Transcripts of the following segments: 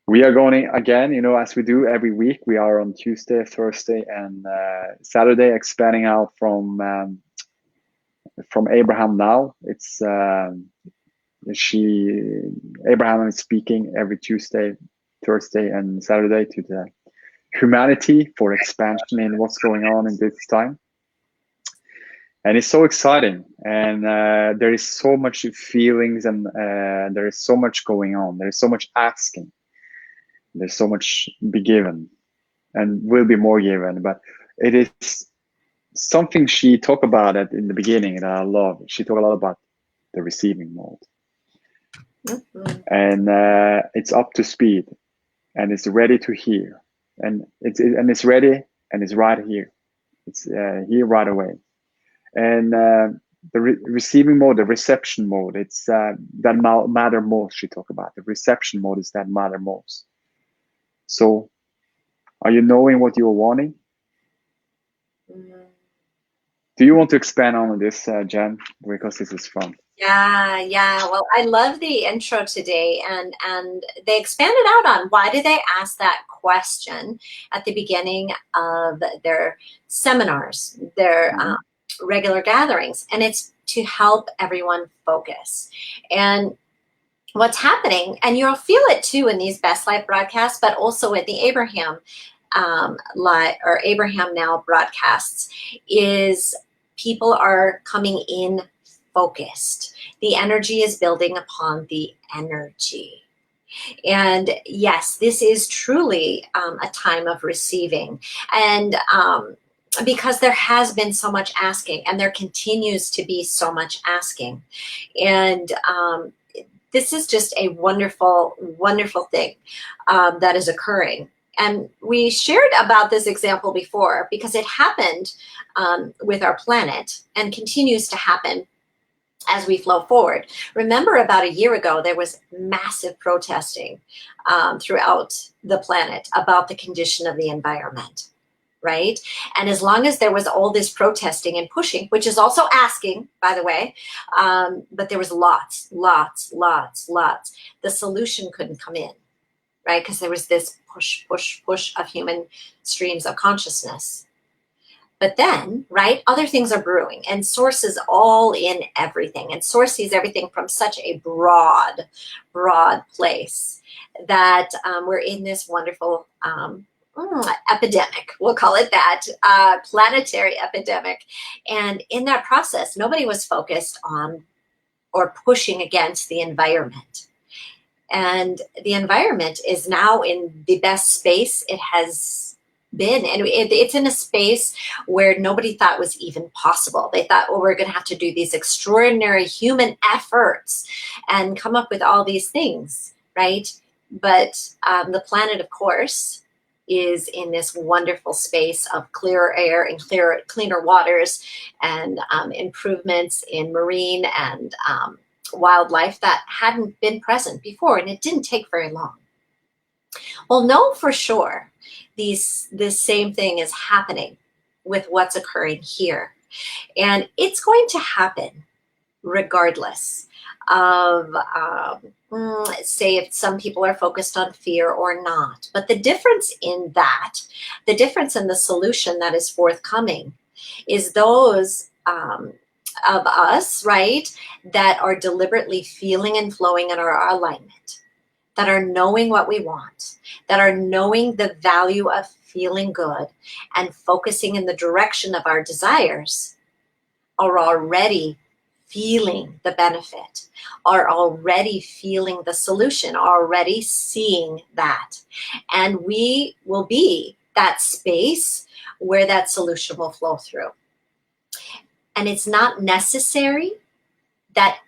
We are going again, as we do every week. We are on Tuesday, Thursday, and Saturday, expanding out from Abraham Now. It's Abraham is speaking every Tuesday, Thursday, and Saturday to the humanity for expansion in what's going on in this time. And it's so exciting, and there is so much feelings, and there is so much going on. There is so much asking. There's so much be given, and will be more given. But it is something she talked about it in the beginning that I love. She talked a lot about the receiving mode, and it's up to speed, and it's ready to hear, and it's ready, and it's right here. It's here right away. And the receiving mode, the reception mode, it's that matter most. She talked about the reception mode is that matter most. So, are you knowing what you're wanting? Do you want to expand on this, Jen? Because this is fun. Yeah. Well, I love the intro today, and they expanded out on why do they ask that question at the beginning of their seminars, their regular gatherings, and it's to help everyone focus. And what's happening, and you'll feel it too in these Best Life broadcasts, but also in the Abraham Abraham Now broadcasts, is people are coming in focused. The energy is building upon the energy. And yes, this is truly a time of receiving. And because there has been so much asking, and there continues to be so much asking. And this is just a wonderful, wonderful thing that is occurring. And we shared about this example before because it happened with our planet and continues to happen as we flow forward. Remember, about a year ago, there was massive protesting throughout the planet about the condition of the environment, right? And as long as there was all this protesting and pushing, which is also asking, by the way, but there was lots, the solution couldn't come in, right? Because there was this push of human streams of consciousness. But then, right, other things are brewing, and Source is all in everything. And Source sees everything from such a broad place that we're in this wonderful epidemic, we'll call it that, planetary epidemic. And in that process, nobody was focused on or pushing against the environment. And the environment is now in the best space it has been. And it's in a space where nobody thought was even possible. They thought, well, we're going to have to do these extraordinary human efforts and come up with all these things, right? But the planet, of course, is in this wonderful space of clearer air and cleaner waters, and improvements in marine and wildlife that hadn't been present before, and it didn't take very long. Well, know for sure this same thing is happening with what's occurring here, and it's going to happen regardless of say if some people are focused on fear or not. But the difference in the solution that is forthcoming is those of us, right, that are deliberately feeling and flowing in our alignment, that are knowing what we want, that are knowing the value of feeling good and focusing in the direction of our desires, are already feeling the benefit, are already feeling the solution, already seeing that. And we will be that space where that solution will flow through. And it's not necessary that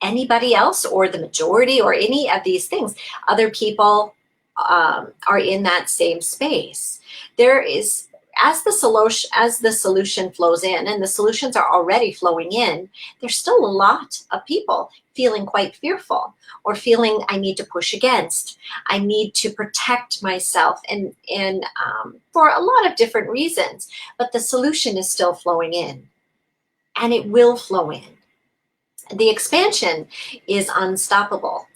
anybody else or the majority or any of these things, other people are in that same space. There is, as the solution flows in, and the solutions are already flowing in, there's still a lot of people feeling quite fearful or feeling I need to push against. I need to protect myself, and for a lot of different reasons. But the solution is still flowing in, and it will flow in. The expansion is unstoppable.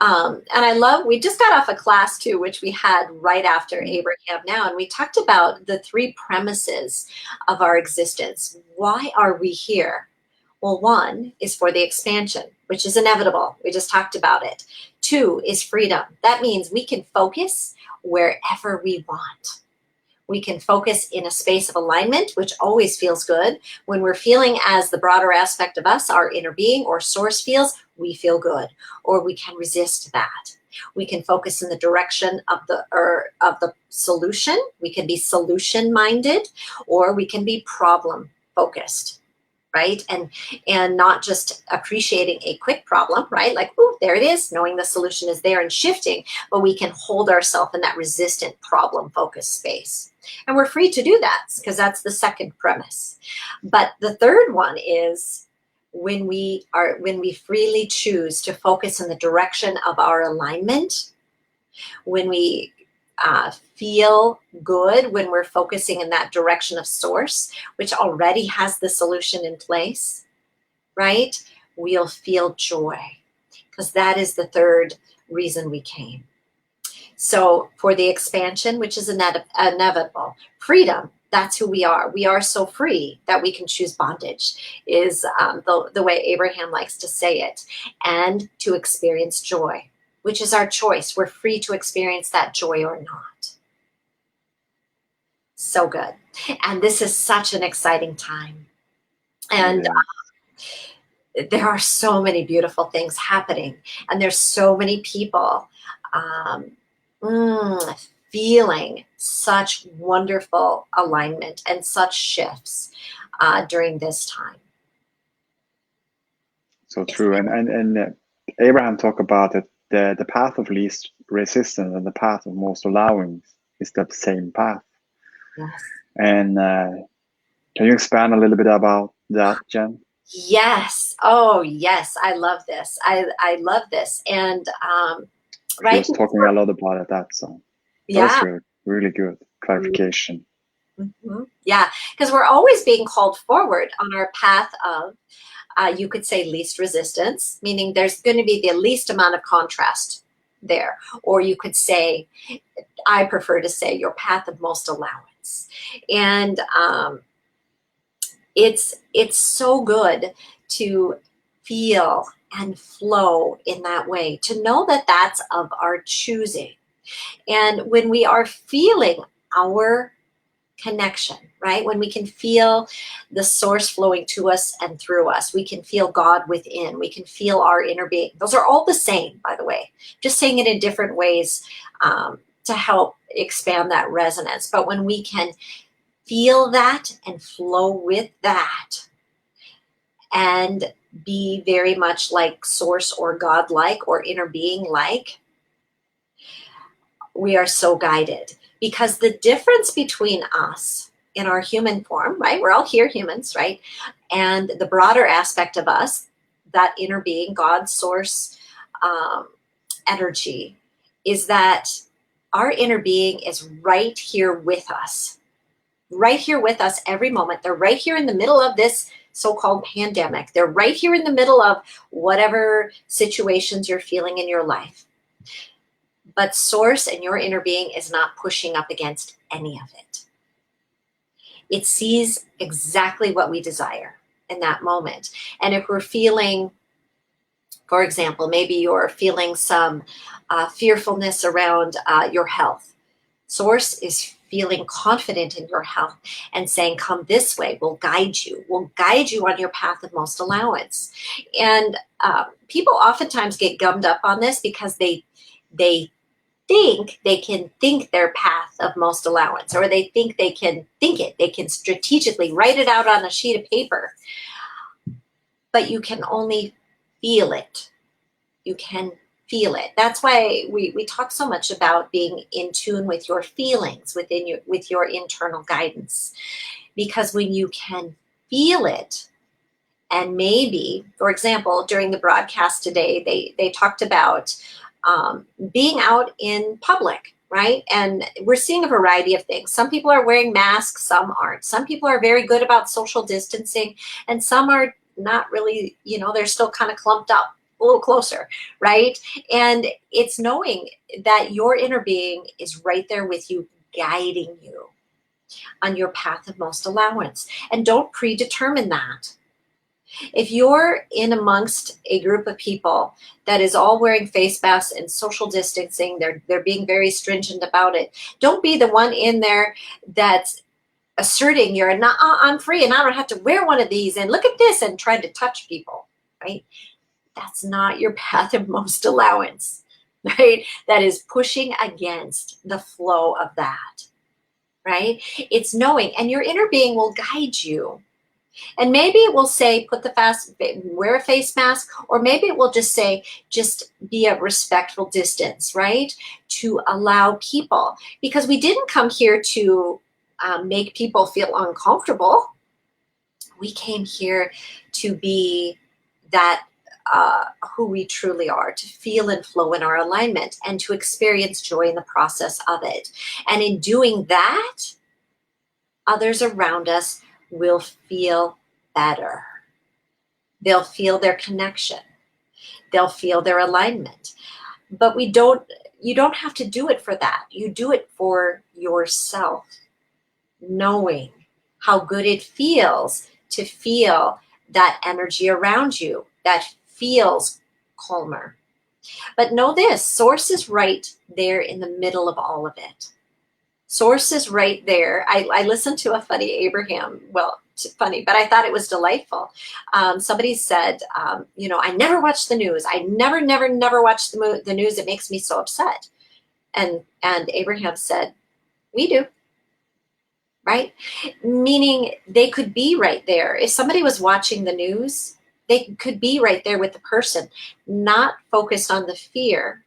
And I love, we just got off a class too, which we had right after Abraham Now, and we talked about the three premises of our existence. Why are we here? Well, one is for the expansion, which is inevitable. We just talked about it. Two is freedom. That means we can focus wherever we want. We can focus in a space of alignment, which always feels good. When we're feeling as the broader aspect of us, our inner being or source feels, we feel good, or we can resist that. We can focus in the direction of the solution. We can be solution minded, or we can be problem focused, right? And not just appreciating a quick problem, right? Like, oh, there it is, knowing the solution is there and shifting, but we can hold ourselves in that resistant problem focused space. And we're free to do that because that's the second premise. But the third one is when we freely choose to focus in the direction of our alignment, when we feel good, when we're focusing in that direction of source, which already has the solution in place, right? We'll feel joy, because that is the third reason we came. So for the expansion, which is inevitable, freedom, that's who we are. We are so free that we can choose bondage, is the way Abraham likes to say it, and to experience joy, which is our choice. We're free to experience that joy or not. So good. And this is such an exciting time. And there are so many beautiful things happening. And there's so many people feeling such wonderful alignment and such shifts during this time. So true. And Abraham talked about it, the path of least resistance and the path of most allowing is the same path. Yes. And can you expand a little bit about that, Jen? Yes. Oh, yes. I love this. I love this. And right. He was talking a lot about that. So that was really good clarification. Mm-hmm. Yeah, because we're always being called forward on our path of, you could say, least resistance, meaning there's going to be the least amount of contrast there. Or you could say, I prefer to say, your path of most allowance. And it's so good to feel and flow in that way, to know that that's of our choosing. And when we are feeling our connection, right? When we can feel the source flowing to us and through us, we can feel God within, we can feel our inner being. Those are all the same, by the way, just saying it in different ways to help expand that resonance. But when we can feel that and flow with that and be very much like source or God-like or inner being-like, we are so guided. Because the difference between us in our human form, right? We're all here humans, right? And the broader aspect of us, that inner being, God, source, energy, is that our inner being is right here with us. Right here with us every moment. They're right here in the middle of this so-called pandemic. They're right here in the middle of whatever situations you're feeling in your life. But source and your inner being is not pushing up against any of it. It sees exactly what we desire in that moment. And if we're feeling, for example, maybe you're feeling some fearfulness around your health. Source is feeling confident in your health and saying, come this way, we'll guide you. We'll guide you on your path of most allowance. And people oftentimes get gummed up on this because they think they can think their path of most allowance, or they think they can think it. They can strategically write it out on a sheet of paper. But you can only feel it. You can feel it. That's why we talk so much about being in tune with your feelings with your internal guidance. Because when you can feel it, and maybe, for example, during the broadcast today, they talked about being out in public, right? And we're seeing a variety of things. Some people are wearing masks, some aren't. Some people are very good about social distancing, and some are not really, they're still kind of clumped up a little closer, right? And it's knowing that your inner being is right there with you, guiding you on your path of most allowance. And don't predetermine that. If you're in amongst a group of people that is all wearing face masks and social distancing, they're being very stringent about it. Don't be the one in there that's asserting you're not, I'm free and I don't have to wear one of these and look at this and trying to touch people, right? That's not your path of most allowance, right? That is pushing against the flow of that, right? It's knowing, and your inner being will guide you. And maybe it will say, wear a face mask, or maybe it will just say, just be a respectful distance, right? To allow people, because we didn't come here to make people feel uncomfortable. We came here to be that who we truly are, to feel and flow in our alignment, and to experience joy in the process of it. And in doing that, others around us will feel better. They'll feel their connection. They'll feel their alignment. But you don't have to do it for that. You do it for yourself, knowing how good it feels to feel that energy around you that feels calmer. But know this, Source is right there in the middle of all of it. Source is right there. I listened to a funny Abraham, funny, but I thought it was delightful. Somebody said, I never watch the news. I never watch the news. It makes me so upset. And Abraham said, we do. Right? Meaning they could be right there. If somebody was watching the news, they could be right there with the person, not focused on the fear,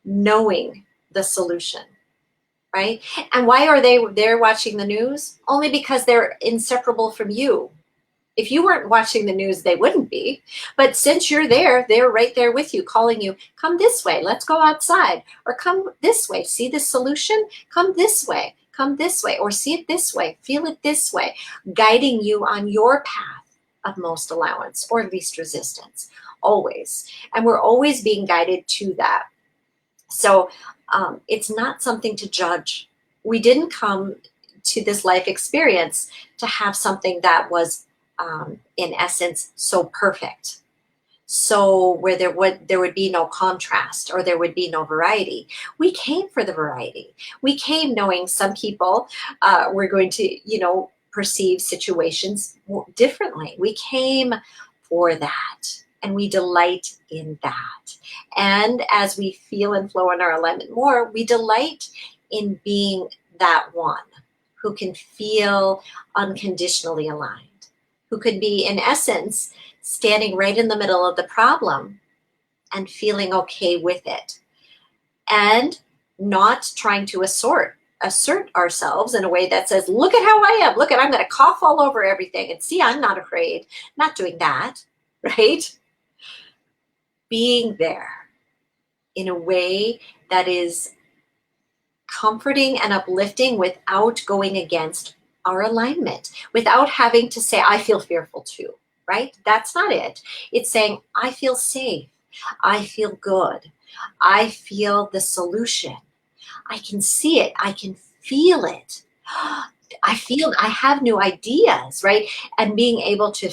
knowing the solution, right? And why are they there watching the news? Only because they're inseparable from you. If you weren't watching the news, they wouldn't be. But since you're there, they're right there with you, calling you, come this way, let's go outside, or come this way, see the solution, come this way, or see it this way, feel it this way, guiding you on your path of most allowance or least resistance, always. And we're always being guided to that. So it's not something to judge. We didn't come to this life experience to have something that was, in essence, so perfect. So where there would be no contrast, or there would be no variety. We came for the variety. We came knowing some people were going to, perceive situations differently. We came for that, and we delight in that. And as we feel and flow in our alignment more, we delight in being that one who can feel unconditionally aligned, who could be, in essence, standing right in the middle of the problem and feeling okay with it, and not trying to assert ourselves in a way that says, look at how I am, I'm going to cough all over everything and see, I'm not afraid. Not doing that, right? Being there in a way that is comforting and uplifting without going against our alignment, without having to say, I feel fearful too, right? That's not it. It's saying, I feel safe. I feel good. I feel the solution. I can see it. I can feel it. I have new ideas, right? And being able to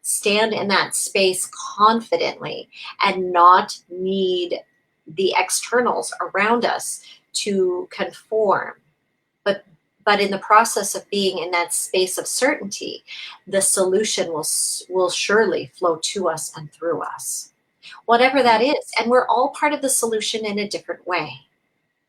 stand in that space confidently and not need the externals around us to conform. But in the process of being in that space of certainty, the solution will surely flow to us and through us, whatever that is. And we're all part of the solution in a different way,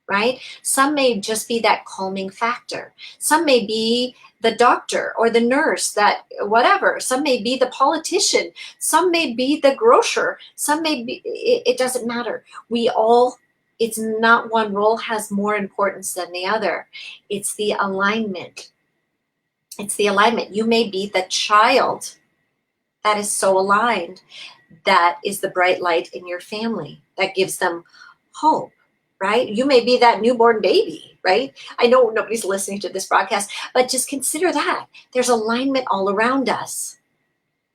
right? Some may just be that calming factor. Some may be the doctor or the nurse, that whatever. Some may be the politician. Some may be the grocer. Some may be, it doesn't matter. It's not one role has more importance than the other. It's the alignment. It's the alignment. You may be the child that is so aligned, that is the bright light in your family, that gives them hope, right? You may be that newborn baby, right? I know nobody's listening to this broadcast, but just consider that. There's alignment all around us,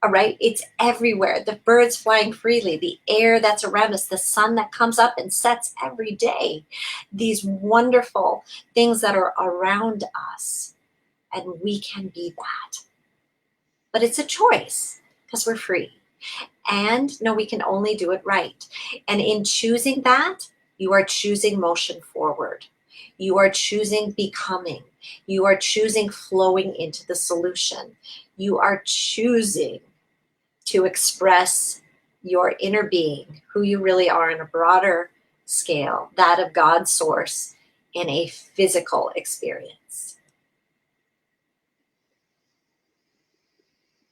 All right, it's everywhere. The birds flying freely, the air that's around us, the sun that comes up and sets every day. These wonderful things that are around us, and we can be that. But it's a choice because we're free. And no, we can only do it right. And in choosing that, you are choosing motion forward. You are choosing becoming. You are choosing flowing into the solution. You are choosing to express your inner being, who you really are in a broader scale, that of God's source, in a physical experience.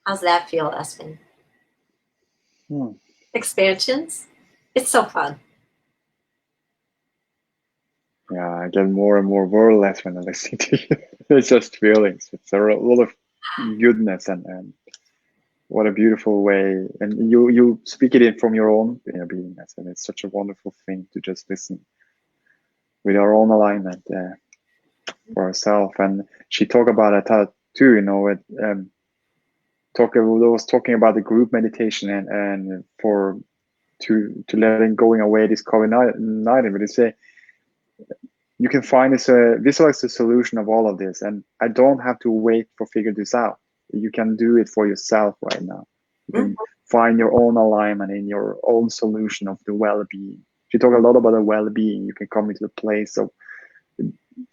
How's that feel, Espen? Expansions? It's so fun. Yeah, I get more and more wordless when I listen to you. It's just feelings. It's a lot of goodness, and what a beautiful way. And you speak it in from your own beingness, and it's such a wonderful thing to just listen with our own alignment for ourselves. And she talked about it too. Was talking about the group meditation and for to letting going away this COVID-19, but they say you can find this visualize the solution of all of this, and I don't have to wait for figure this out. You can do it for yourself right now. You can find your own alignment in your own solution of the well-being. If you talk a lot about the well-being, you can come into the place of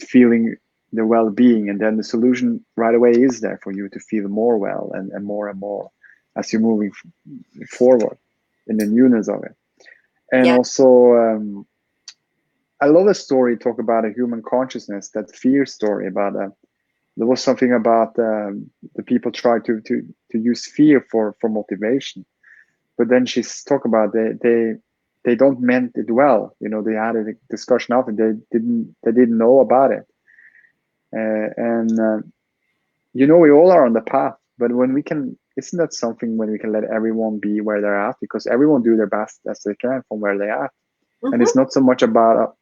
feeling the well-being, and then the solution right away is there for you to feel more well and more as you're moving forward in the newness of it. And also I love the story talk about a human consciousness, that fear story about there was something about the people try to use fear for motivation, but then she's talk about they don't meant it well. They had a discussion of it. They didn't know about it. We all are on the path, but when we can, isn't that something when we can let everyone be where they're at, because everyone do their best as they can from where they're at. And it's not so much about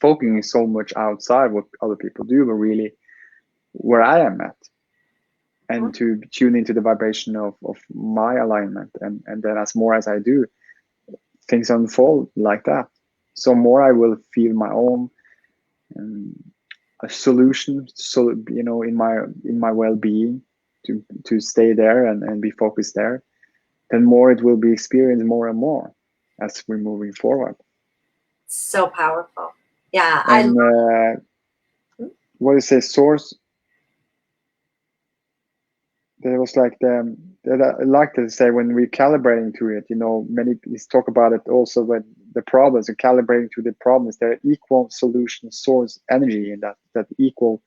focusing so much outside what other people do, but really where I am at, and to tune into the vibration of my alignment, and then as more as I do, things unfold like that. So more I will feel my own a solution, so in my well-being, to stay there and be focused there, then more it will be experienced more and more as we're moving forward. So powerful. Yeah. And what is a source? There was like I like to say, when we're calibrating to it, many talk about it also, when the problems and calibrating to the problems, there are equal solution source energy, and that equal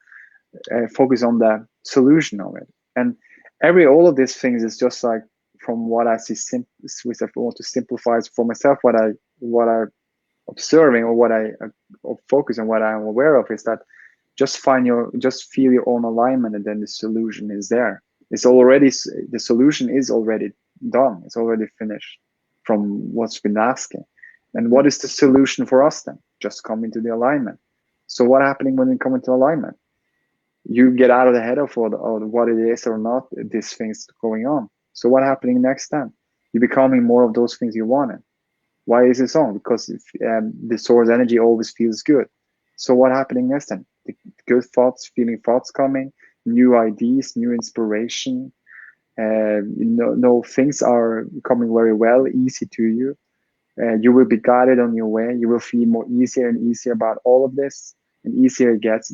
focus on the solution of it. And all of these things is just like, from what I see, if I want to simplify it for myself, what I observing, or what I focus on, what I'm aware of, is that just feel your own alignment, and then the solution is there. The solution is already done. It's already finished from what's been asking. And what is the solution for us then? Just come into the alignment. So what happening when we come into alignment? You get out of the head of what it is or not, these things going on. So what happening next then? You're becoming more of those things you wanted. Why is it so? Because the source energy always feels good. So what happening next then? The good thoughts, feeling thoughts coming, new ideas, new inspiration. Things are coming very well, easy to you. You will be guided on your way. You will feel more easier and easier about all of this, and easier it gets.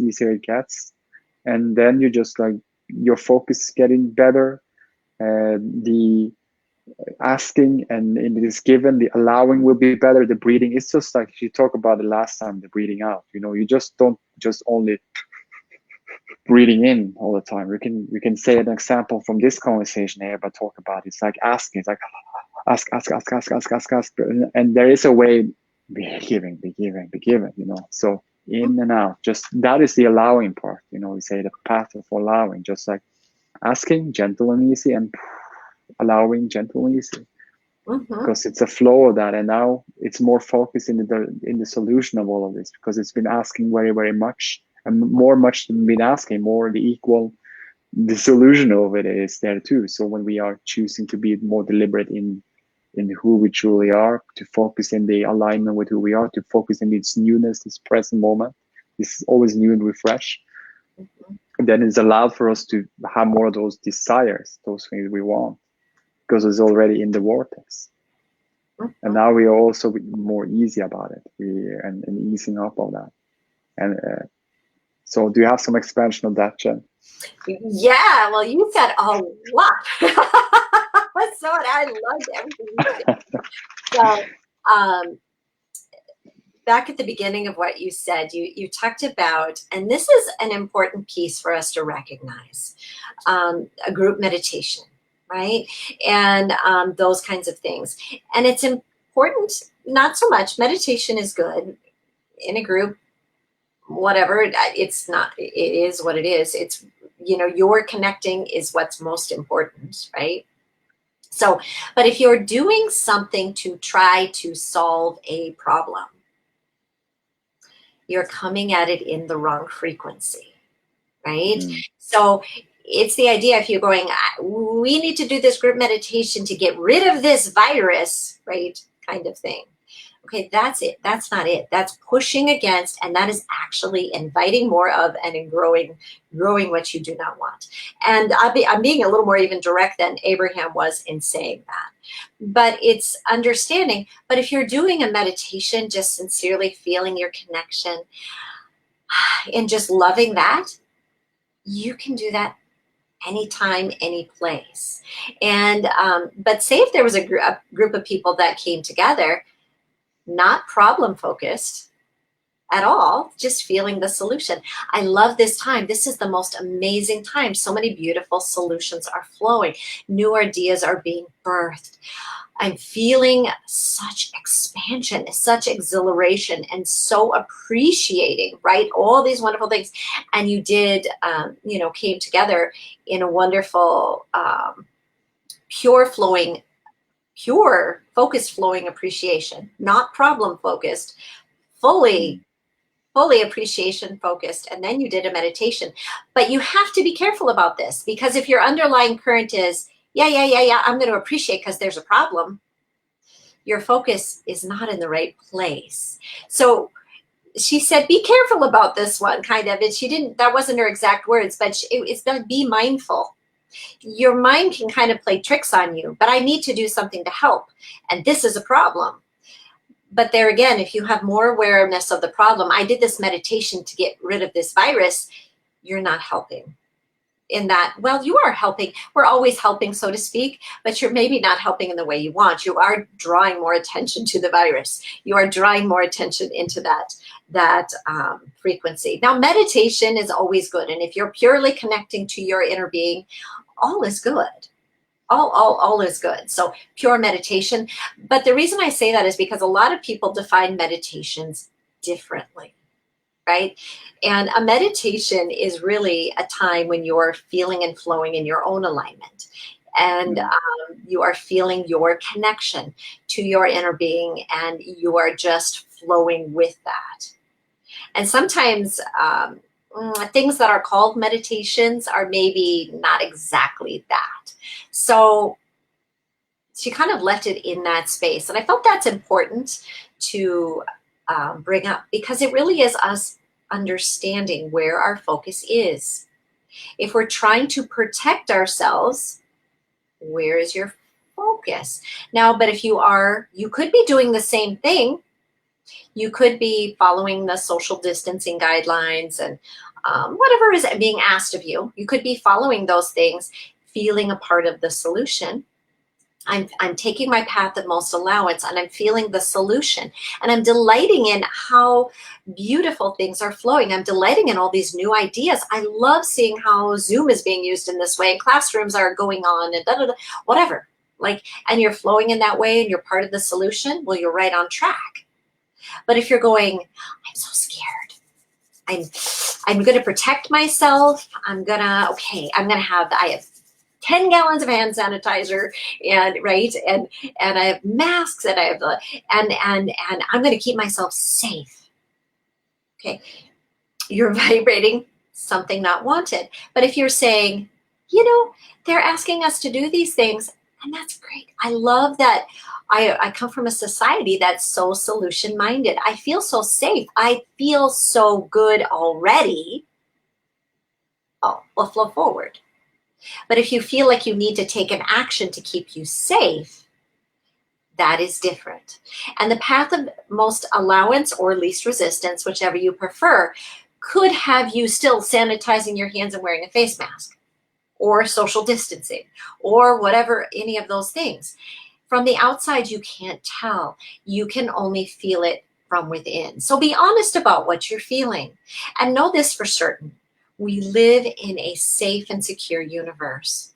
And then you just like, your focus is getting better. The asking and it is given, the allowing will be better. The breathing, it's just like you talk about the last time, the breathing out. You just don't just only breathing in all the time. We can say an example from this conversation here, but talk about it's like asking. It's like ask, and there is a way, be giving. So in and out, just that is the allowing part. We say the path of allowing, just like asking, gentle and easy, and allowing, gentle and easy. Because it's a flow of that, and now it's more focused in the solution of all of this, because it's been asking very, very much, and much than been asking, more the equal the solution of it is there too. So when we are choosing to be more deliberate in who we truly are, to focus in the alignment with who we are, to focus in this newness, this present moment, this is always new and refresh, then it's allowed for us to have more of those desires, those things we want, because it's already in the vortex. And now we are also more easy about it, and easing up on that. And so do you have some expansion of that, Jen? Yeah, well, you said a lot. So I loved everything you said. So back at the beginning of what you said, you talked about, and this is an important piece for us to recognize, a group meditation, right? And those kinds of things. And it's important, not so much, meditation is good in a group, whatever, it's not, it is what it is. It's, your connecting is what's most important, right? So, but if you're doing something to try to solve a problem, you're coming at it in the wrong frequency, right? So it's the idea, if you're going, we need to do this group meditation to get rid of this virus, right? Kind of thing. Okay, that's it. That's not it. That's pushing against, and that is actually inviting more of and growing what you do not want. And I'm being a little more even direct than Abraham was in saying that. But it's understanding. But if you're doing a meditation, just sincerely feeling your connection and just loving that, you can do that anytime, any place. And but say if there was a group of people that came together, not problem focused at all, just feeling the solution. I love this time. This is the most amazing time. So many beautiful solutions are flowing. New ideas are being birthed. I'm feeling such expansion, such exhilaration, and so appreciating, right? All these wonderful things. And you did, came together in a wonderful, pure focused flowing appreciation, not problem focused, fully appreciation focused. And then you did a meditation. But you have to be careful about this, because if your underlying current is, yeah, I'm going to appreciate because there's a problem, your focus is not in the right place. So she said, be careful about this one, kind of. And that wasn't her exact words, but it's going to be mindful. Your mind can kind of play tricks on you, but I need to do something to help. And this is a problem. But there again, if you have more awareness of the problem, I did this meditation to get rid of this virus, you're not helping. In that, well, you are helping. We're always helping, so to speak, but you're maybe not helping in the way you want. You are drawing more attention to the virus. You are drawing more attention into that frequency. Now, meditation is always good. And if you're purely connecting to your inner being, all is good. All is good. So pure meditation. But the reason I say that is because a lot of people define meditations differently, right? And a meditation is really a time when you're feeling and flowing in your own alignment. And you are feeling your connection to your inner being, and you are just flowing with that. And sometimes things that are called meditations are maybe not exactly that. So she kind of left it in that space. And I felt that's important to bring up, because it really is us understanding where our focus is. If we're trying to protect ourselves, where is your focus? Now, but if you could be doing the same thing. You could be following the social distancing guidelines and whatever is being asked of you. You could be following those things, feeling a part of the solution. I'm taking my path of most allowance, and I'm feeling the solution, and I'm delighting in how beautiful things are flowing. I'm delighting in all these new ideas. I love seeing how Zoom is being used in this way, and classrooms are going on, and whatever. And you're flowing in that way, and you're part of the solution. Well, you're right on track. But if you're going, I'm so scared. I'm going to protect myself. I have 10 gallons of hand sanitizer, and I have masks, and I have and I'm going to keep myself safe. Okay. You're vibrating something not wanted. But if you're saying, they're asking us to do these things, and that's great. I love that. I come from a society that's so solution minded. I feel so safe. I feel so good already. Oh, we'll flow forward. But if you feel like you need to take an action to keep you safe, that is different. And the path of most allowance or least resistance, whichever you prefer, could have you still sanitizing your hands and wearing a face mask, or social distancing, or whatever, any of those things. From the outside, you can't tell. You can only feel it from within. So be honest about what you're feeling. And know this for certain: we live in a safe and secure universe.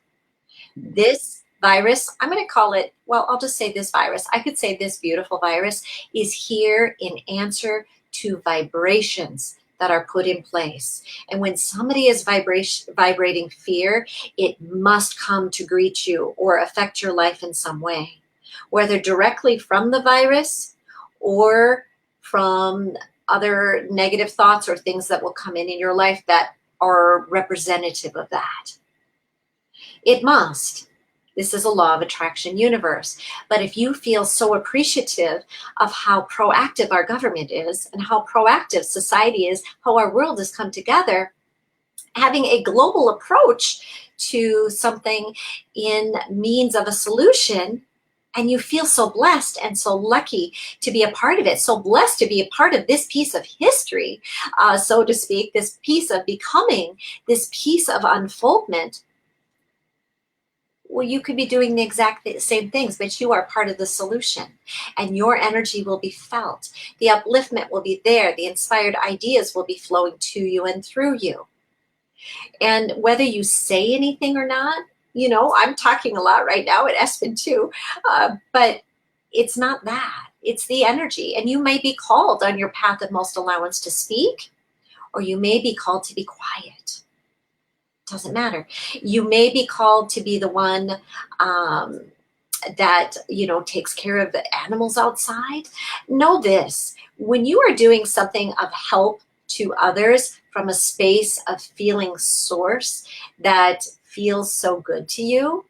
This virus, I'm going to call it, well, I'll just say this virus. I could say this beautiful virus is here in answer to vibrations that are put in place. And when somebody is vibrating fear, it must come to greet you or affect your life in some way, whether directly from the virus or from other negative thoughts or things that will come in your life that are representative of that. It must. This is a law of attraction universe. But if you feel so appreciative of how proactive our government is and how proactive society is, how our world has come together, having a global approach to something in means of a solution, and you feel so blessed and so lucky to be a part of it, so blessed to be a part of this piece of history, so to speak, this piece of becoming, this piece of unfoldment. Well, you could be doing the exact same things, but you are part of the solution, and your energy will be felt. The upliftment will be there. The inspired ideas will be flowing to you and through you. And whether you say anything or not, I'm talking a lot right now at Espen too, but it's not that. It's the energy. And you may be called on your path of most allowance to speak, or you may be called to be quiet. Doesn't matter. You may be called to be the one that takes care of the animals outside. Know this: when you are doing something of help to others from a space of feeling source that feels so good to you,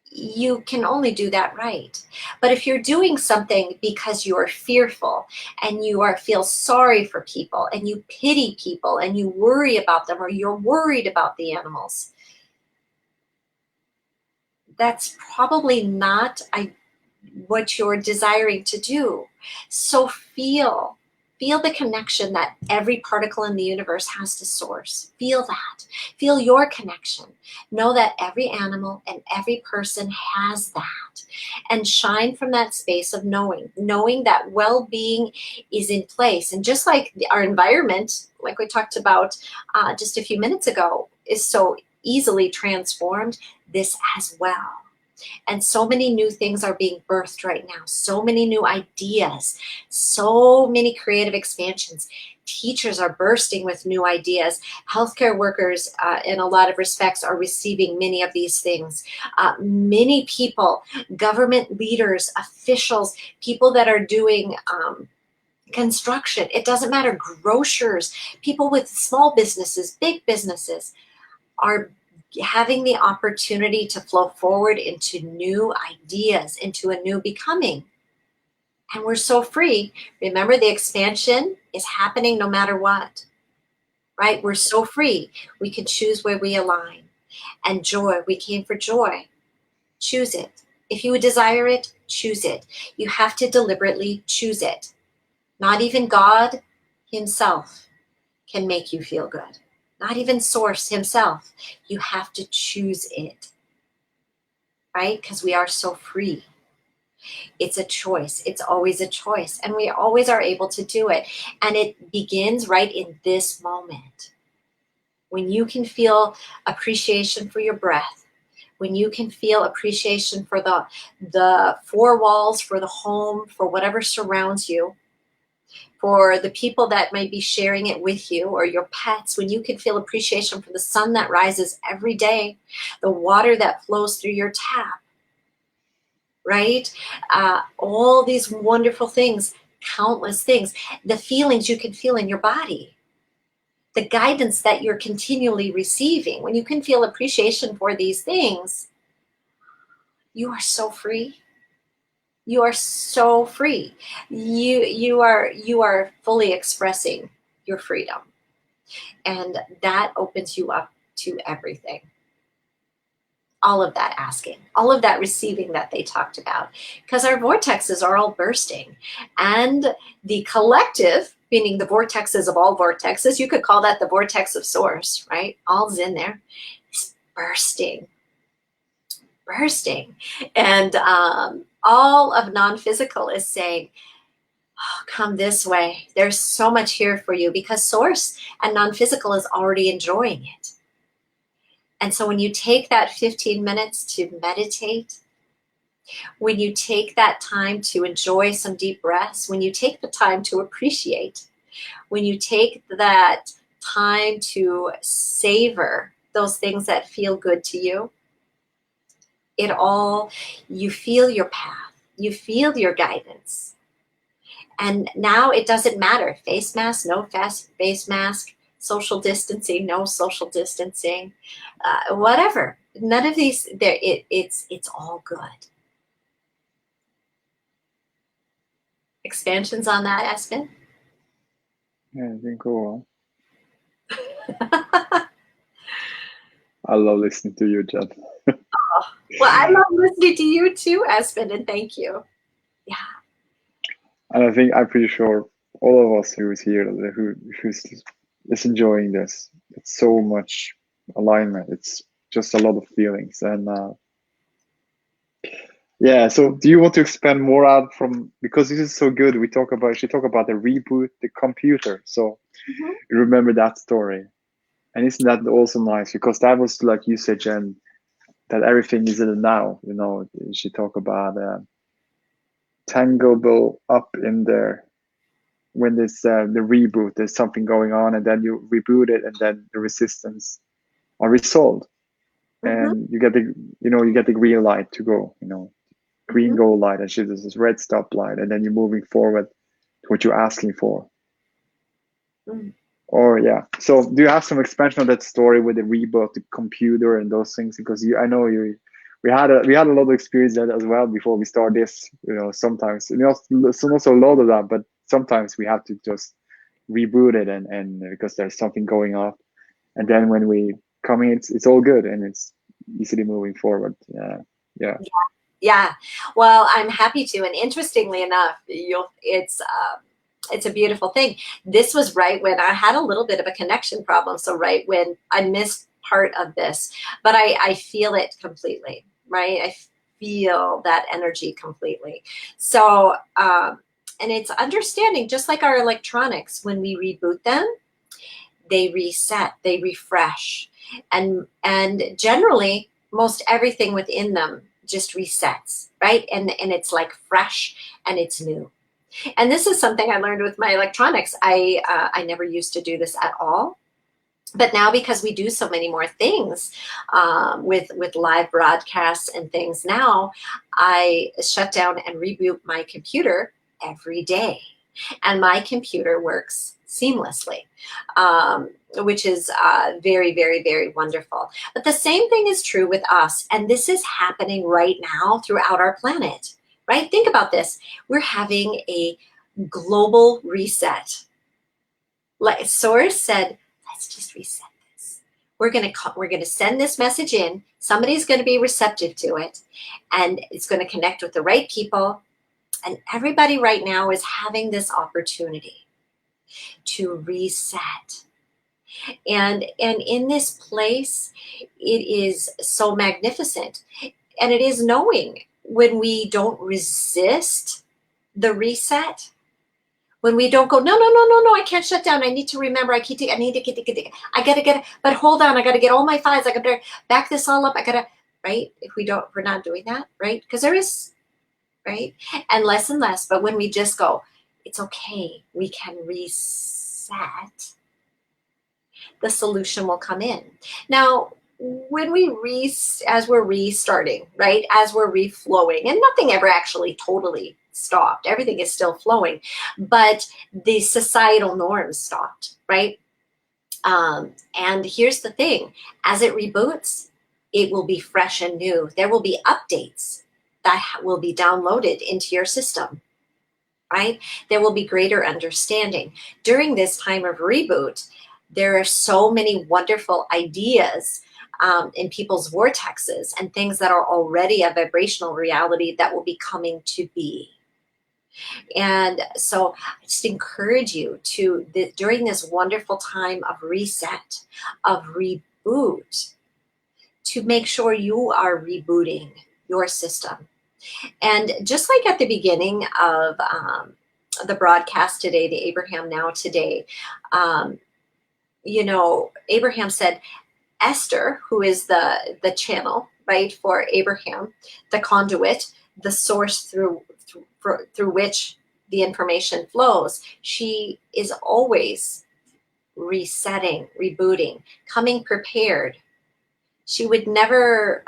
you can only do that right. But if you're doing something because you're fearful and feel sorry for people and you pity people and you worry about them, or you're worried about the animals, that's probably not what you're desiring to do. So feel the connection that every particle in the universe has to source. Feel that. Feel your connection. Know that every animal and every person has that. And shine from that space of knowing that well-being is in place. And just like our environment, like we talked about just a few minutes ago, is so easily transformed, this as well. And so many new things are being birthed right now. So many new ideas, so many creative expansions. Teachers are bursting with new ideas. Healthcare workers, in a lot of respects, are receiving many of these things. Many people, government leaders, officials, people that are doing construction, it doesn't matter, grocers, people with small businesses, big businesses, are having the opportunity to flow forward into new ideas, into a new becoming. And we're so free. Remember, the expansion is happening no matter what, right? We're so free. We can choose where we align. And joy, we came for joy. Choose it. If you would desire it, choose it. You have to deliberately choose it. Not even God himself can make you feel good. Not even Source himself. You have to choose it, right? Because we are so free. It's a choice. It's always a choice. And we always are able to do it. And it begins right in this moment. When you can feel appreciation for your breath, when you can feel appreciation for the four walls, for the home, for whatever surrounds you, for the people that might be sharing it with you, or your pets, when you can feel appreciation for the sun that rises every day, the water that flows through your tap, right? All these wonderful things, countless things, the feelings you can feel in your body, the guidance that you're continually receiving, when you can feel appreciation for these things, you are so free. You are so free. You are fully expressing your freedom. And that opens you up to everything. All of that asking, all of that receiving that they talked about, because our vortexes are all bursting. And the collective, meaning the vortexes of all vortexes, you could call that the vortex of source, right? All's in there, is bursting. And all of non-physical is saying, oh, come this way. There's so much here for you, because source and non-physical is already enjoying it. And so when you take that 15 minutes to meditate, when you take that time to enjoy some deep breaths, when you take the time to appreciate, when you take that time to savor those things that feel good to you, you feel your path, you feel your guidance. And now it doesn't matter, face mask, no face mask, social distancing, no social distancing, whatever. None of these, it's all good. Expansions on that, Espen? Yeah, I think cool. I love listening to you, Jen. Oh, well, I love listening to you too, Espen, and thank you. Yeah. And I think I'm pretty sure all of us who's here, who's is enjoying this, it's so much alignment. It's just a lot of feelings. And yeah, so do you want to expand more out from, because this is so good, she talk about the reboot, the computer. So you remember that story. And isn't that also nice? Because that was like you said, Jen, that everything is in the now. You know, she talk about tangible up in there. When there's the reboot, there's something going on, and then you reboot it, and then the resistance are resolved, and you get the green light to go. You know, green go light, and there's this red stop light, and then you're moving forward to what you're asking for. Or yeah. So do you have some expansion of that story with the reboot, the computer, and those things? Because we had a lot of experience that as well before we start this. You know, sometimes so not so a lot of that, but sometimes we have to just reboot it and because there's something going on, and then when we come in, it's all good and it's easily moving forward. Yeah. Well, I'm happy to, and interestingly enough, it's a beautiful thing. This was right when I had a little bit of a connection problem. So right when I missed part of this, but I feel it completely, right? I feel that energy completely. So, and it's understanding, just like our electronics, when we reboot them, they reset, they refresh. And generally, most everything within them just resets, right? And it's like fresh and it's new. And this is something I learned with my electronics. I never used to do this at all. But now, because we do so many more things with live broadcasts and things now, I shut down and reboot my computer every day. And my computer works seamlessly, which is very, very, very wonderful. But the same thing is true with us. And this is happening right now throughout our planet, right? Think about this. We're having a global reset. Like Source said, let's just reset this. We're going to send this message in. Somebody's going to be receptive to it, and it's going to connect with the right people. And everybody right now is having this opportunity to reset. And in this place, it is so magnificent. And it is knowing when we don't resist the reset, when we don't go, no, I can't shut down. I need to remember. I got to get it. But hold on, I got to get all my files. I got to back this all up. I got to, right? We're not doing that, right? Because there is, right? And less, but when we just go, it's okay, we can reset, the solution will come in. Now, when as we're restarting, right? As we're reflowing, and nothing ever actually totally stopped. Everything is still flowing, but the societal norms stopped, right? And here's the thing, as it reboots, it will be fresh and new. There will be updates that will be downloaded into your system, right? There will be greater understanding. During this time of reboot, there are so many wonderful ideas in people's vortexes and things that are already a vibrational reality that will be coming to be. And so I just encourage you to, during this wonderful time of reset, of reboot, to make sure you are rebooting your system. And just like at the beginning of the broadcast today, the Abraham Now today, Abraham said, Esther, who is the channel, right, for Abraham, the conduit, the source through which the information flows, she is always resetting, rebooting, coming prepared. She would never,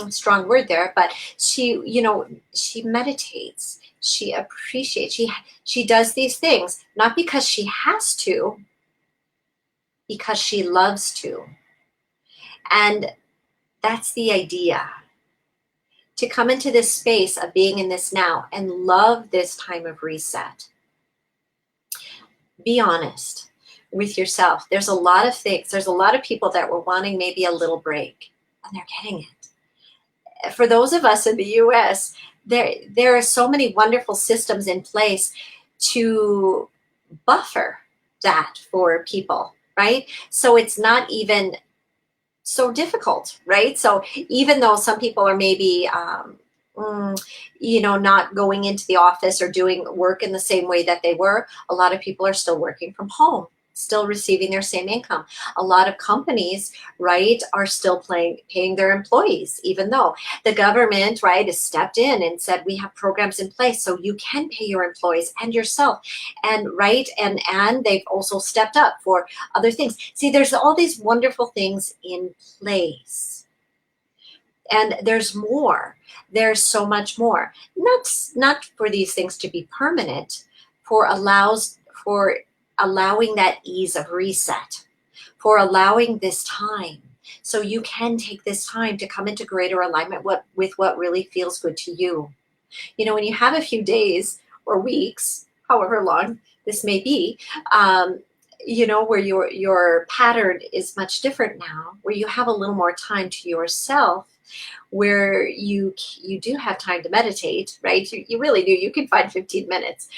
strong word there, but she meditates, she appreciates, she does these things, not because she has to, because she loves to. And that's the idea, to come into this space of being in this now and love this time of reset. Be honest with yourself. There's a lot of things. There's a lot of people that were wanting maybe a little break, and they're getting it. For those of us in the US, there are so many wonderful systems in place to buffer that for people, right? So it's not even so difficult, right? So even though some people are maybe, not going into the office or doing work in the same way that they were, a lot of people are still working from home, still receiving their same income. A lot of companies, right, are still paying their employees, even though the government, right, has stepped in and said, we have programs in place so you can pay your employees and yourself. And right, and they've also stepped up for other things. See, there's all these wonderful things in place. And there's more. There's so much more. Not for these things to be permanent, for allowing that ease of reset, for allowing this time. So you can take this time to come into greater alignment with what really feels good to you. When you have a few days or weeks, however long this may be, where your pattern is much different now, where you have a little more time to yourself, where you do have time to meditate, right? You really do. You can find 15 minutes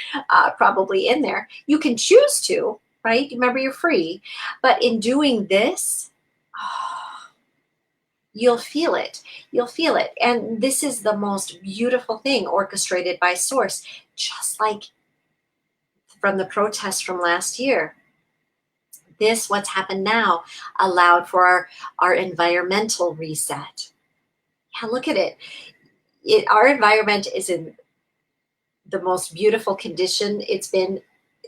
probably in there. You can choose to, right? Remember, you're free. But in doing this, you'll feel it. You'll feel it. And this is the most beautiful thing orchestrated by Source, just like from the protests from last year. This, what's happened now, allowed for our environmental reset. Yeah, look at it. Our environment is in the most beautiful condition it's been.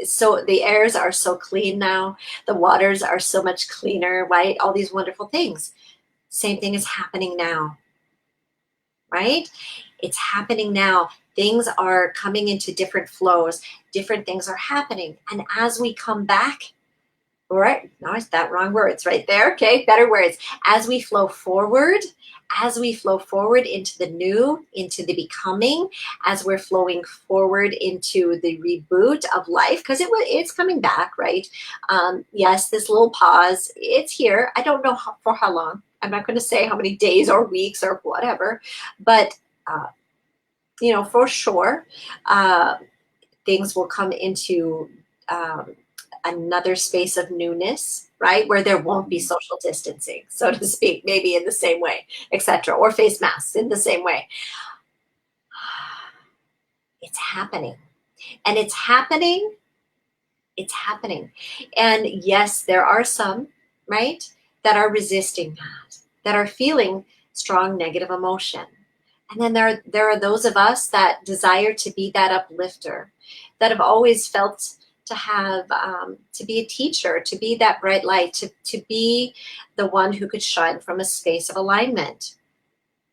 So the airs are so clean now. The waters are so much cleaner, right? All these wonderful things. Same thing is happening now, right? It's happening now. Things are coming into different flows. Different things are happening. And as we come back, right, no, it's that wrong words right there. Okay, better words. As we flow forward into the new, into the becoming, as we're flowing forward into the reboot of life, because it's coming back, right? Yes, this little pause, it's here. I don't know for how long. I'm not going to say how many days or weeks or whatever, but for sure, things will come into another space of newness, right? Where there won't be social distancing, so to speak, maybe in the same way, etc., or face masks in the same way. It's happening. And it's happening. It's happening. And yes, there are some, right, that are resisting that are feeling strong negative emotion. And then there are those of us that desire to be that uplifter, that have always felt to have, to be a teacher, to be that bright light, to be the one who could shine from a space of alignment.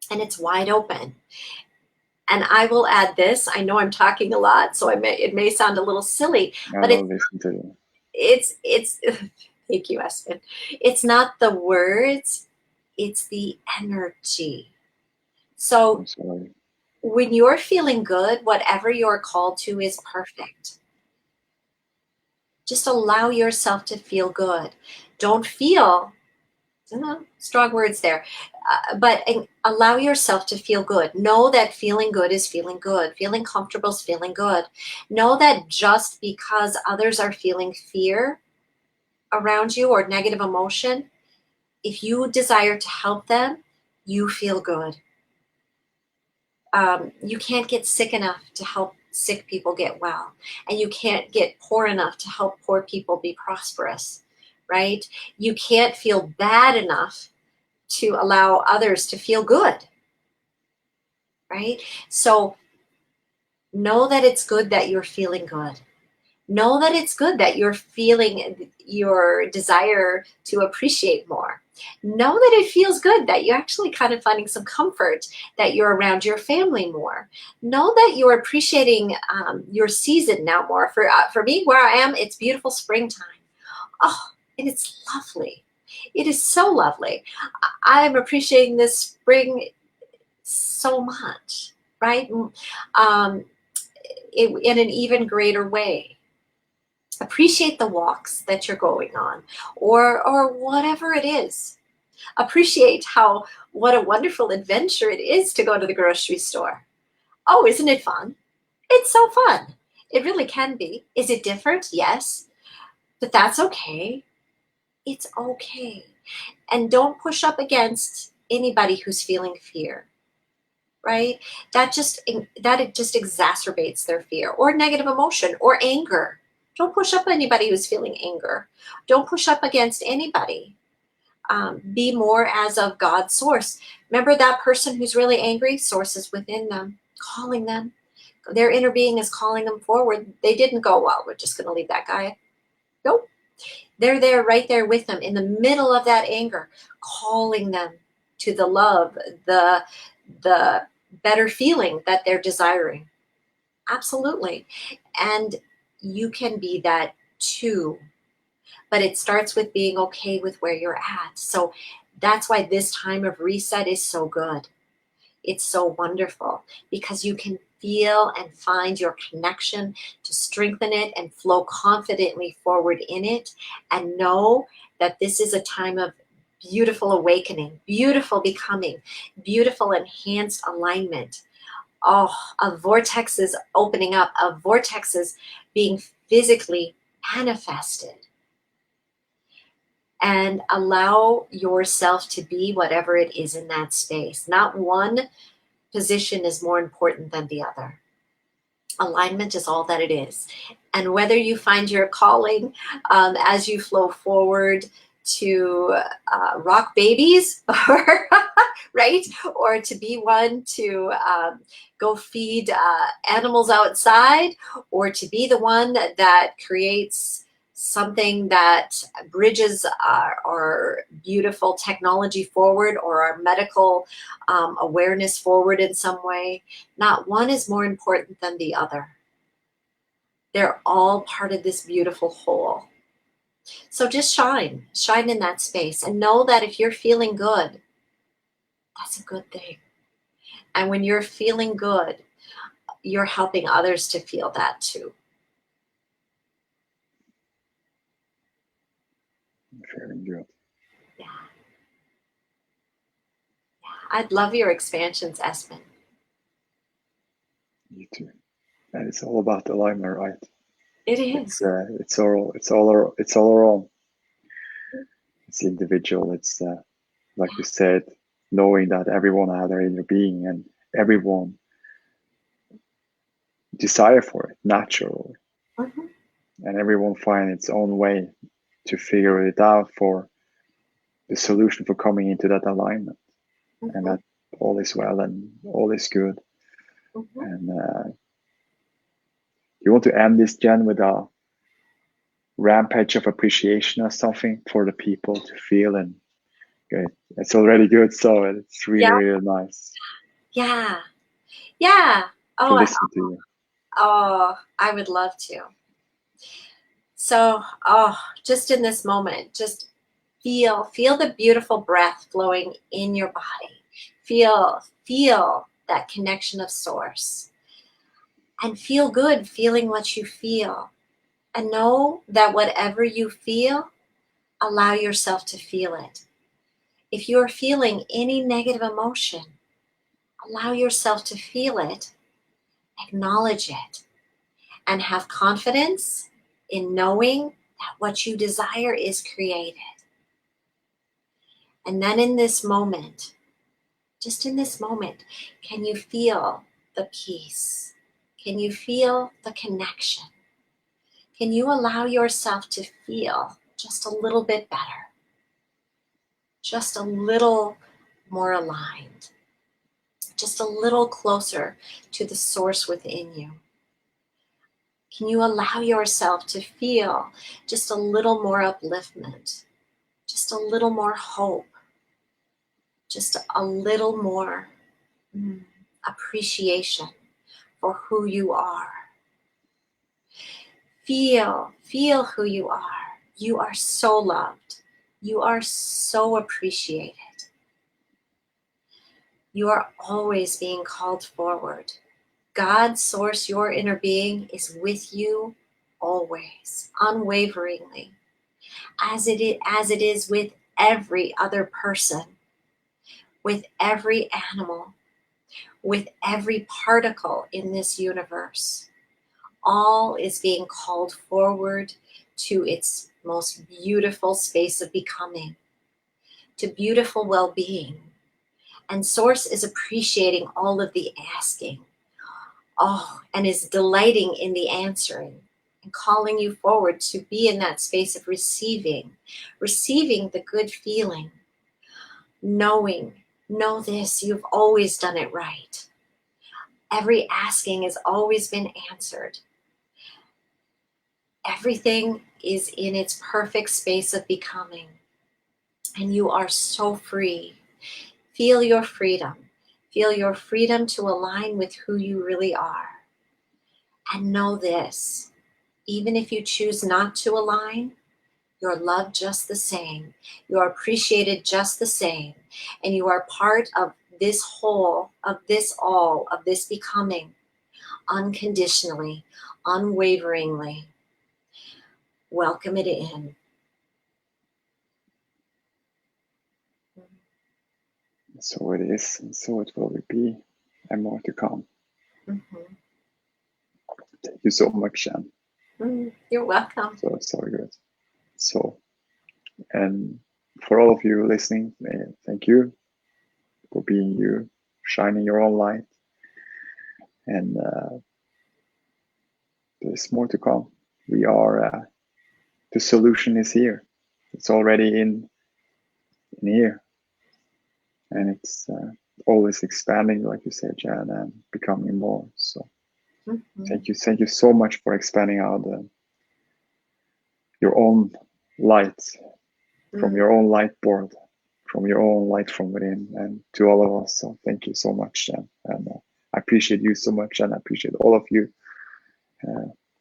And it's wide open. And I will add this. I know I'm talking a lot, so it may sound a little silly, I but will listen to you. it's Thank you, Espen. It's not the words, it's the energy. So I'm sorry. when you're feeling good, whatever you're called to is perfect. Just allow yourself to feel good. Don't feel, strong words there, but allow yourself to feel good. Know that feeling good is feeling good. Feeling comfortable is feeling good. Know that just because others are feeling fear around you or negative emotion, if you desire to help them, you feel good. You can't get sick enough to help sick people get well, and you can't get poor enough to help poor people be prosperous, right? You can't feel bad enough to allow others to feel good, right? So know that it's good that you're feeling good. Know that it's good that you're feeling your desire to appreciate more. Know that it feels good that you're actually kind of finding some comfort that you're around your family more. Know that you're appreciating your season now more. For me, where I am, it's beautiful springtime. Oh, and it's lovely. It is so lovely. I'm appreciating this spring so much, right? In an even greater way. Appreciate the walks that you're going on, or whatever it is. Appreciate what a wonderful adventure it is to go to the grocery store. Oh, isn't it fun? It's so fun. It really can be. Is it different? Yes, but that's okay. It's okay. And don't push up against anybody who's feeling fear, right? That it just exacerbates their fear or negative emotion or anger. Don't push up anybody who's feeling anger. Don't push up against anybody. Be more as of God's source. Remember that person who's really angry? Source is within them, calling them. Their inner being is calling them forward. They didn't go, well, we're just going to leave that guy. Nope. They're there, right there with them in the middle of that anger, calling them to the love, the better feeling that they're desiring. Absolutely. And you can be that too. But it starts with being okay with where you're at. So that's why this time of reset is so good. It's so wonderful because you can feel and find your connection to strengthen it and flow confidently forward in it, and know that this is a time of beautiful awakening, beautiful becoming, beautiful enhanced alignment. Oh, a vortex is opening up, a vortex is being physically manifested. And allow yourself to be whatever it is in that space. Not one position is more important than the other. Alignment is all that it is. And whether you find your calling as you flow forward to rock babies, or, right? Or to be one to go feed animals outside, or to be the one that creates something that bridges our beautiful technology forward, or our medical awareness forward in some way. Not one is more important than the other. They're all part of this beautiful whole. So just shine in that space, and know that if you're feeling good, that's a good thing. And when you're feeling good, you're helping others to feel that too. Very good. Yeah. I'd love your expansions, Espen. You too. And it's all about alignment, right? It is. It's all around. It's individual. It's like you said, knowing that everyone has their inner being and everyone desire for it naturally, Mm-hmm. and everyone find its own way to figure it out for the solution for coming into that alignment, Mm-hmm. and that all is well and all is good. Mm-hmm. And you want to end this, Jen, with a rampage of appreciation or something for the people to feel, and good. It's already good, so it's really, Yeah. really nice Yeah. Yeah. to listen to you. Oh, I would love to. So, oh, just in this moment, just feel the beautiful breath flowing in your body. Feel that connection of source, and feel good feeling what you feel. And know that whatever you feel, allow yourself to feel it. If you're feeling any negative emotion, allow yourself to feel it, acknowledge it, and have confidence in knowing that what you desire is created. And then in this moment, just in this moment, can you feel the peace? Can you feel the connection? Can you allow yourself to feel just a little bit better? Just a little more aligned? Just a little closer to the source within you? Can you allow yourself to feel just a little more upliftment? Just a little more hope? Just a little more appreciation for who you are? Feel who you are. You are so loved. You are so appreciated. You are always being called forward. God, source, your inner being is with you always, unwaveringly, as it is with every other person, with every animal, with every particle in this universe. All is being called forward to its most beautiful space of becoming, to beautiful well-being. And Source is appreciating all of the asking, and is delighting in the answering, and calling you forward to be in that space of receiving the good feeling, know this, you've always done it right. Every asking has always been answered. Everything is in its perfect space of becoming, and you are so free. Feel your freedom. Feel your freedom to align with who you really are. And know this, even if you choose not to align, you're loved just the same. You are appreciated just the same. And you are part of this whole, of this all, of this becoming, unconditionally, unwaveringly. Welcome it in. So it is, and so it will be, and more to come. Mm-hmm. Thank you so much, Jen. You're welcome. So good. So, and for all of you listening, thank you for being you, shining your own light. And there's more to come. We are, the solution is here. It's already in here. And it's always expanding, like you said, Jan, and becoming more. So thank you so much for expanding out your own light from your own light board, from your own light from within, and to all of us. So thank you so much, Jan. And I appreciate you so much, and I appreciate all of you.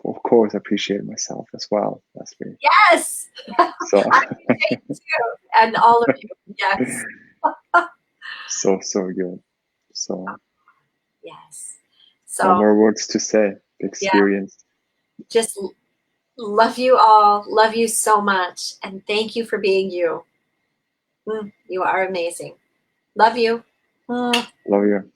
Of course, I appreciate myself as well. That's me. Yes. So I appreciate you and all of you. Yes. so good. So yes. No So more words to say. The experience. Yeah, just love you all. Love you so much, and thank you for being you. You are amazing. Love you. Love you.